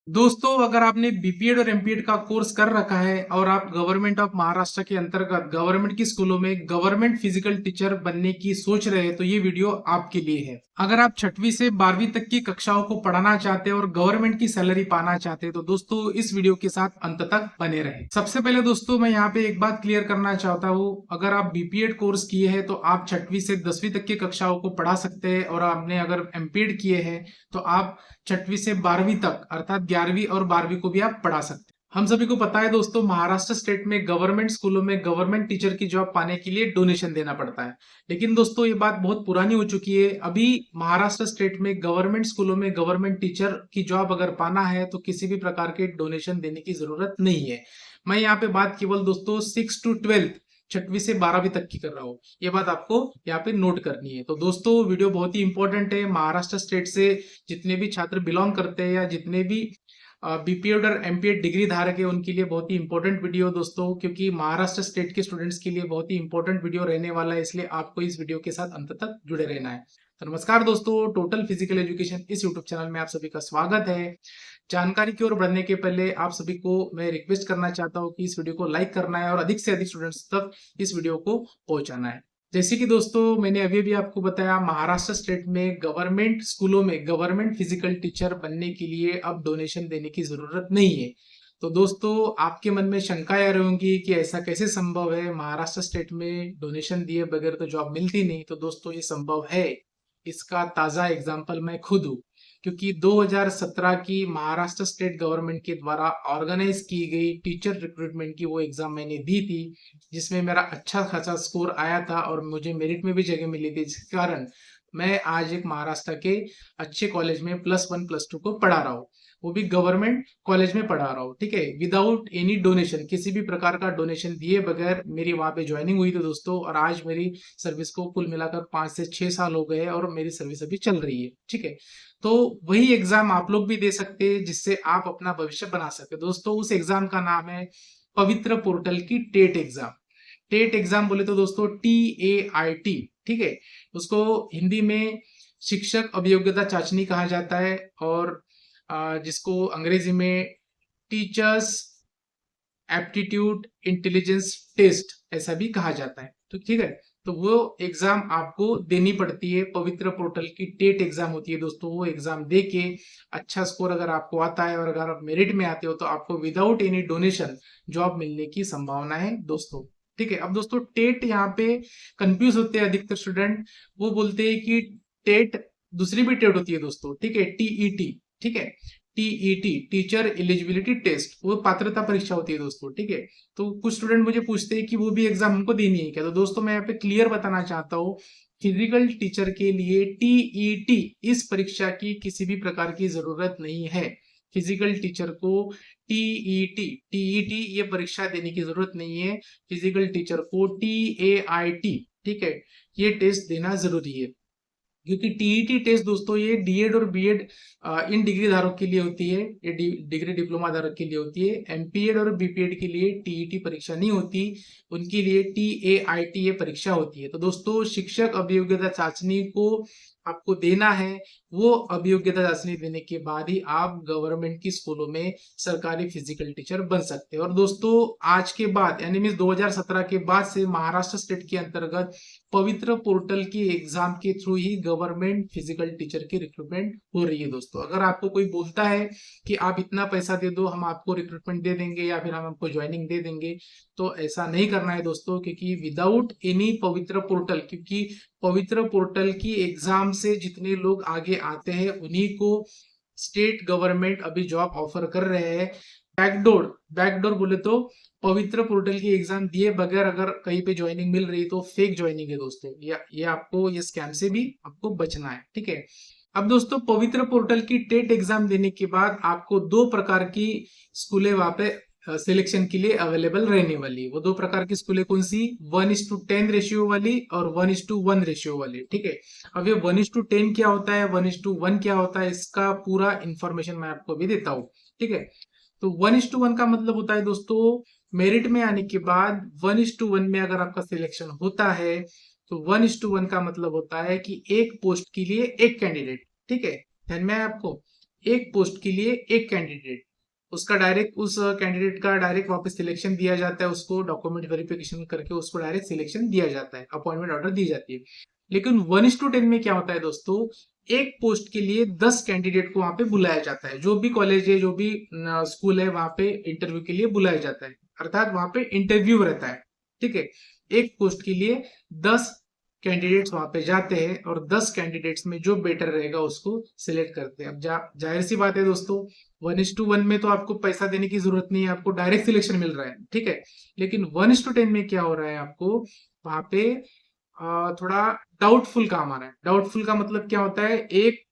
दोस्तों, अगर आपने बीपीएड और एमपीएड का कोर्स कर रखा है और आप गवर्नमेंट ऑफ महाराष्ट्र के अंतर्गत गवर्नमेंट की स्कूलों में गवर्नमेंट फिजिकल टीचर बनने की सोच रहे हैं तो ये वीडियो आपके लिए है। अगर आप 6वीं से 12वीं तक की कक्षाओं को पढ़ाना चाहते हैं और गवर्नमेंट की सैलरी पाना चाहते हैं तो दोस्तों इस वीडियो के साथ अंत तक बने रहे। सबसे पहले दोस्तों मैं यहाँ पे एक बात क्लियर करना चाहता हूँ, अगर आप बीपीएड कोर्स किए हैं तो आप 6वीं से 10वीं तक की कक्षाओं को पढ़ा सकते हैं, और आपने अगर एमपीएड किए हैं तो आप 6वीं से 12वीं तक अर्थात 11वीं और 12वीं को भी आप पढ़ा सकते हैं। हम सभी को पता है दोस्तों, महाराष्ट्र स्टेट में गवर्नमेंट स्कूलों में गवर्नमेंट टीचर की जॉब पाने के लिए डोनेशन देना पड़ता है। लेकिन दोस्तों ये बात बहुत पुरानी हो चुकी है। अभी महाराष्ट्र स्टेट में गवर्नमेंट स्कूलों में गवर्नमेंट टीचर की जॉब अगर पाना है तो किसी भी प्रकार के डोनेशन देने की जरूरत नहीं है। मैं यहाँ पे बात केवल दोस्तों 6 to 12 6वीं से 12वीं तक की कर रहा हूँ। ये बात आपको यहाँ पे नोट करनी है। तो दोस्तों वीडियो बहुत ही इंपॉर्टेंट है। महाराष्ट्र स्टेट से जितने भी छात्र बिलोंग करते हैं या जितने भी बीपीएड और एमपीएड डिग्री धारक है उनके लिए बहुत ही इंपॉर्टेंट वीडियो दोस्तों, क्योंकि महाराष्ट्र स्टेट के स्टूडेंट्स के लिए बहुत ही इंपॉर्टेंट वीडियो रहने वाला है, इसलिए आपको इस वीडियो के साथ अंत तक जुड़े रहना है। तो नमस्कार दोस्तों, टोटल फिजिकल एजुकेशन इस यूट्यूब चैनल में आप सभी का स्वागत है। जानकारी की ओर बढ़ने के पहले आप सभी को मैं रिक्वेस्ट करना चाहता हूँ कि इस वीडियो को लाइक करना है और अधिक से अधिक स्टूडेंट्स तक इस वीडियो को पहुंचाना है। जैसे कि दोस्तों मैंने अभी भी आपको बताया, महाराष्ट्र स्टेट में गवर्नमेंट स्कूलों में गवर्नमेंट फिजिकल टीचर बनने के लिए अब डोनेशन देने की जरूरत नहीं है। तो दोस्तों आपके मन में शंकाएं आ रही होंगी कि ऐसा कैसे संभव है, महाराष्ट्र स्टेट में डोनेशन दिए बगैर तो जॉब मिलती नहीं। तो दोस्तों ये संभव है, इसका ताजा एग्जाम्पल मैं खुद हूँ, क्योंकि 2017 की महाराष्ट्र स्टेट गवर्नमेंट के द्वारा ऑर्गेनाइज की गई टीचर रिक्रूटमेंट की वो एग्जाम मैंने दी थी, जिसमें मेरा अच्छा खासा स्कोर आया था और मुझे मेरिट में भी जगह मिली थी, जिसके कारण मैं आज एक महाराष्ट्र के अच्छे कॉलेज में +1 +2 को पढ़ा रहा हूँ, वो भी गवर्नमेंट कॉलेज में पढ़ा रहा हूँ। ठीक है, विदाउट एनी डोनेशन, किसी भी प्रकार का डोनेशन दिए बगैर मेरी वहां पे ज्वाइनिंग हुई थी दोस्तों। और आज मेरी सर्विस को कुल मिलाकर 5 से 6 साल हो गए हैं और मेरी सर्विस अभी चल रही है। ठीक है, तो वही एग्जाम आप लोग भी दे सकते हैं जिससे आप अपना भविष्य बना सकते हैं। दोस्तों उस एग्जाम का नाम है पवित्र पोर्टल की टेट एग्जाम। टेट एग्जाम बोले तो दोस्तों TAIT। ठीक है, उसको हिंदी में शिक्षक अभियोग्यता चाचनी कहा जाता है, और जिसको अंग्रेजी में टीचर्स एप्टीट्यूड इंटेलिजेंस टेस्ट ऐसा भी कहा जाता है। तो ठीक है, तो वो एग्जाम आपको देनी पड़ती है। पवित्र पोर्टल की टेट एग्जाम होती है दोस्तों। वो एग्जाम दे के अच्छा स्कोर अगर आपको आता है और अगर आप मेरिट में आते हो तो आपको विदाउट एनी डोनेशन जॉब मिलने की संभावना है दोस्तों। ठीक है, अब दोस्तों टेट यहाँ पे कंफ्यूज होते हैं अधिकतर स्टूडेंट। वो बोलते हैं कि टेट दूसरी भी टेट होती है दोस्तों। ठीक है, TET। ठीक है, TET टीचर एलिजिबिलिटी टेस्ट, वो पात्रता परीक्षा होती है दोस्तों। ठीक है, तो कुछ स्टूडेंट मुझे पूछते हैं कि वो भी एग्जाम हमको देनी है क्या। तो दोस्तों मैं यहाँ पे क्लियर बताना चाहता हूँ, फिजिकल टीचर के लिए TET इस परीक्षा की किसी भी प्रकार की जरूरत नहीं है। फिजिकल टीचर को TET ये परीक्षा देने की जरूरत नहीं है। फिजिकल टीचर को TAIT, ठीक है, ये टेस्ट देना जरूरी है। क्योंकि टीईटी टेस्ट दोस्तों ये डीएड और बीएड इन डिग्री धारक के लिए होती है, ये डिग्री डिप्लोमा धारक के लिए होती है। एमपीएड और बीपीएड के लिए टीईटी परीक्षा नहीं होती, उनके लिए TAIT ये परीक्षा होती है। तो दोस्तों शिक्षक अभियोग्यता चाचनी को आपको देना है। वो अभियोग्यता चाचनी देने के बाद ही आप गवर्नमेंट की स्कूलों में सरकारी फिजिकल टीचर बन सकते हैं। और दोस्तों आज के बाद यानी मीन 2017 के बाद से महाराष्ट्र स्टेट के अंतर्गत पवित्र पोर्टल की एग्जाम के थ्रू ही गवर्नमेंट फिजिकल टीचर की रिक्रूटमेंट हो रही है दोस्तों। अगर आपको कोई बोलता है कि आप इतना पैसा दे दो हम आपको रिक्रूटमेंट दे देंगे या फिर हम आपको ज्वाइनिंग दे देंगे, तो ऐसा नहीं करना है दोस्तों, क्योंकि विदाउट एनी पवित्र पोर्टल, क्योंकि पवित्र पोर्टल की एग्जाम से जितने लोग आगे आते हैं उन्हीं को स्टेट गवर्नमेंट अभी जॉब ऑफर कर रहे हैं। बैकडोर बैकडोर बोले तो पवित्र पोर्टल की एग्जाम दिए बगैर अगर कहीं पे ज्वाइनिंग मिल रही तो फेक ज्वाइनिंग है दोस्तों। ये आपको ये स्कैम से भी आपको बचना है। ठीक है, अब दोस्तों पवित्र पोर्टल की टेट एग्जाम देने के बाद आपको 2 प्रकार की स्कूलें वहां पे सिलेक्शन के लिए अवेलेबल रहने वाली है। वो 2 प्रकार की स्कूलें कौन सी, 1:10 रेशियो वाली और 1:1 रेशियो वाली। ठीक है, अब ये 1:10 क्या होता है, 1:1 क्या होता है, इसका पूरा इंफॉर्मेशन मैं आपको भी देता हूँ। ठीक है, तो 1:1 का मतलब होता है दोस्तों, मेरिट में आने के बाद 1:1 में अगर आपका सिलेक्शन होता है तो 1:1 का मतलब होता है कि एक पोस्ट के लिए एक कैंडिडेट। ठीक है, ध्यान में है आपको, एक पोस्ट के लिए एक कैंडिडेट, उसका डायरेक्ट उस कैंडिडेट का डायरेक्ट वापस सिलेक्शन दिया जाता है, उसको डॉक्यूमेंट वेरिफिकेशन करके उसको डायरेक्ट सिलेक्शन दिया जाता है, अपॉइंटमेंट ऑर्डर दी जाती है। लेकिन 1:10 में क्या होता है दोस्तों, एक पोस्ट के लिए 10 कैंडिडेट को वहां पे बुलाया जाता है, जो भी कॉलेज है, जो भी स्कूल है, वहां पे इंटरव्यू के लिए बुलाया जाता है, अर्थात वहां पे इंटरव्यू रहता है। ठीक है, एक पोस्ट के लिए 10 कैंडिडेट्स वहां पे जाते हैं और 10 कैंडिडेट्स में जो बेटर रहेगा उसको सिलेक्ट करते हैं। अब जाहिर सी बात है दोस्तों, 1:1 में तो आपको पैसा देने की जरूरत नहीं है, आपको डायरेक्ट सिलेक्शन मिल रहा है। ठीक है, लेकिन 1:10 में क्या हो रहा है, आपको वहां पे थोड़ा डाउटफुल काम आ रहा है। डाउटफुल का मतलब क्या होता है, एक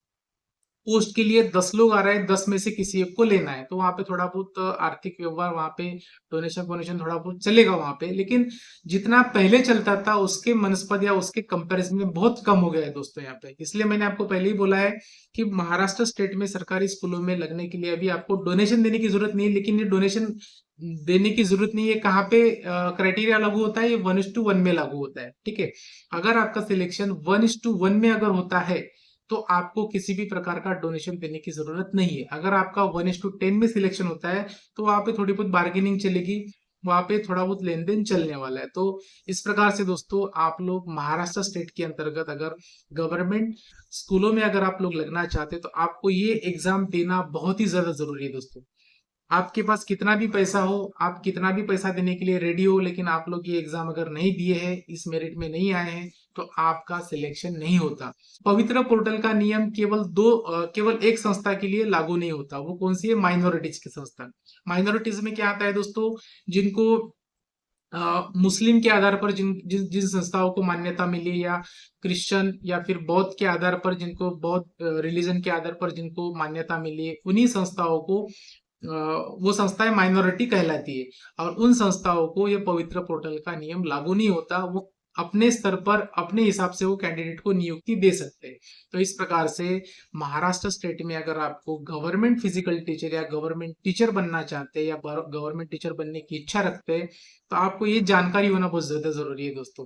पोस्ट के लिए 10 लोग आ रहे हैं, 10 में से किसी एक को लेना है, तो वहां पे थोड़ा बहुत आर्थिक व्यवहार, वहां पे डोनेशन वोनेशन थोड़ा बहुत चलेगा वहां पे, लेकिन जितना पहले चलता था उसके मनस्पत या उसके कंपैरिजन में बहुत कम हो गया है दोस्तों यहाँ पे। इसलिए मैंने आपको पहले ही बोला है कि महाराष्ट्र स्टेट में सरकारी स्कूलों में लगने के लिए अभी आपको डोनेशन देने की जरूरत नहीं है। लेकिन ये डोनेशन देने की जरूरत नहीं है, कहाँ पे क्राइटेरिया लागू होता है, ये 1:1 में लागू होता है। ठीक है, अगर आपका सिलेक्शन 1:1 में अगर होता है तो आपको किसी भी प्रकार का डोनेशन देने की जरूरत नहीं है। अगर आपका 1:10 में सिलेक्शन होता है तो वहां पे थोड़ी बहुत बार्गेनिंग चलेगी, वहां पे थोड़ा बहुत लेन देन चलने वाला है। तो इस प्रकार से दोस्तों, आप लोग महाराष्ट्र स्टेट के अंतर्गत अगर गवर्नमेंट स्कूलों में अगर आप लोग लगना चाहते हैं तो आपको ये एग्जाम देना बहुत ही ज्यादा जरूरी है दोस्तों। आपके पास कितना भी पैसा हो, आप कितना भी पैसा देने के लिए रेडी हो, लेकिन आप लोग ये एग्जाम अगर नहीं दिए हैं, इस मेरिट में नहीं आए हैं, तो आपका सिलेक्शन नहीं होता। पवित्र पोर्टल का नियम केवल एक संस्था के लिए लागू नहीं होता। वो कौन सी है? माइनॉरिटीज की संस्था। माइनॉरिटीज में क्या आता है दोस्तों, जिनको मुस्लिम के आधार पर जिन संस्थाओं को मान्यता मिली, या क्रिश्चियन या फिर बौद्ध के आधार पर, जिनको बौद्ध रिलीजन के आधार पर जिनको मान्यता मिली है, उन्हीं संस्थाओं को वो संस्थाएं माइनॉरिटी कहलाती है। और उन संस्थाओं को ये पवित्र पोर्टल का नियम लागू नहीं होता। वो अपने स्तर पर अपने हिसाब से वो कैंडिडेट को नियुक्ति दे सकते हैं। तो इस प्रकार से महाराष्ट्र स्टेट में अगर आपको गवर्नमेंट फिजिकल टीचर या गवर्नमेंट टीचर बनना चाहते हैं या गवर्नमेंट टीचर बनने की इच्छा रखते हैं, तो आपको ये जानकारी होना बहुत ज्यादा जरूरी है दोस्तों।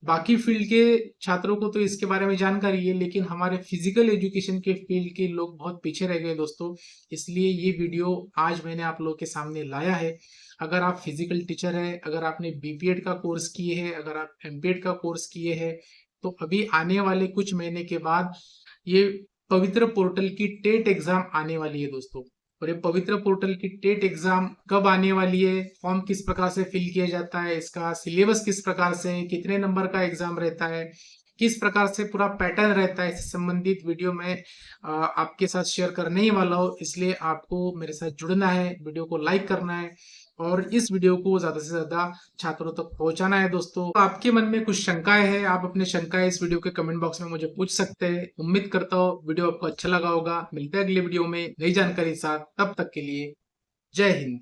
बाकी फील्ड के छात्रों को तो इसके बारे में जानकारी है, लेकिन हमारे फिजिकल एजुकेशन के फील्ड के लोग बहुत पीछे रह गए दोस्तों। इसलिए ये वीडियो आज मैंने आप लोगों के सामने लाया है। अगर आप फिजिकल टीचर है, अगर आपने बीपीएड का कोर्स किए हैं, अगर आप एमपीएड का कोर्स किए हैं, तो अभी आने वाले कुछ महीने के बाद ये पवित्र पोर्टल की टेट एग्जाम आने वाली है दोस्तों। और ये पवित्र पोर्टल की टेट एग्जाम कब आने वाली है, फॉर्म किस प्रकार से फिल किया जाता है, इसका सिलेबस किस प्रकार से है, कितने नंबर का एग्जाम रहता है, किस प्रकार से पूरा पैटर्न रहता है, इससे संबंधित वीडियो में आपके साथ शेयर करने ही वाला हूँ। इसलिए आपको मेरे साथ जुड़ना है, वीडियो को लाइक करना है और इस वीडियो को ज्यादा से ज्यादा छात्रों तक पहुंचाना है दोस्तों। आपके मन में कुछ शंकाएं हैं, आप अपने शंकाएं इस वीडियो के कमेंट बॉक्स में मुझे पूछ सकते हैं। उम्मीद करता हूँ वीडियो आपको अच्छा लगा होगा। मिलते हैं अगले वीडियो में नई जानकारी के साथ, तब तक के लिए जय हिंद।